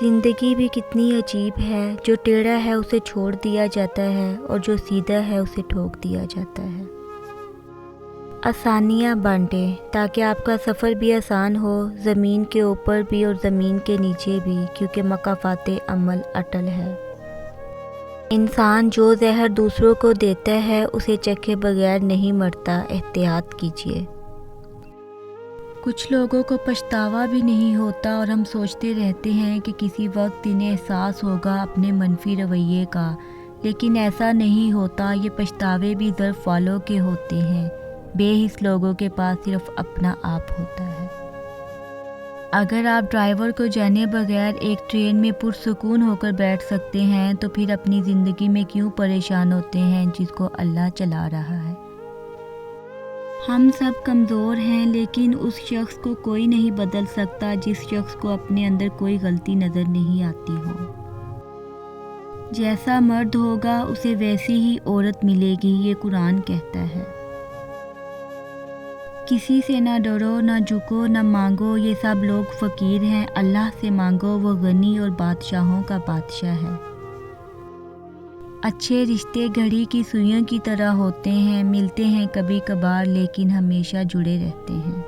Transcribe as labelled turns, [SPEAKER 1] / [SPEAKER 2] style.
[SPEAKER 1] زندگی بھی کتنی عجیب ہے، جو ٹیڑھا ہے اسے چھوڑ دیا جاتا ہے اور جو سیدھا ہے اسے ٹھوک دیا جاتا ہے۔ آسانیاں بانٹیں تاکہ آپ کا سفر بھی آسان ہو، زمین کے اوپر بھی اور زمین کے نیچے بھی، کیونکہ مکافات عمل اٹل ہے۔ انسان جو زہر دوسروں کو دیتا ہے اسے چکھے بغیر نہیں مرتا، احتیاط کیجیے۔ کچھ لوگوں کو پچھتاوا بھی نہیں ہوتا اور ہم سوچتے رہتے ہیں کہ کسی وقت انہیں احساس ہوگا اپنے منفی رویے کا، لیکن ایسا نہیں ہوتا۔ یہ پچھتاوے بھی ظرف والوں کے ہوتے ہیں، بے حس لوگوں کے پاس صرف اپنا آپ ہوتا ہے۔ اگر آپ ڈرائیور کو جانے بغیر ایک ٹرین میں پرسکون ہو کر بیٹھ سکتے ہیں تو پھر اپنی زندگی میں کیوں پریشان ہوتے ہیں جس کو اللہ چلا رہا ہے؟ ہم سب کمزور ہیں، لیکن اس شخص کو کوئی نہیں بدل سکتا جس شخص کو اپنے اندر کوئی غلطی نظر نہیں آتی ہو۔ جیسا مرد ہوگا اسے ویسی ہی عورت ملے گی، یہ قرآن کہتا ہے۔ کسی سے نہ ڈرو، نہ جھکو، نہ مانگو، یہ سب لوگ فقیر ہیں، اللہ سے مانگو، وہ غنی اور بادشاہوں کا بادشاہ ہے۔ اچھے رشتے گھڑی کی سوئیوں کی طرح ہوتے ہیں، ملتے ہیں کبھی کبھار لیکن ہمیشہ جڑے رہتے ہیں۔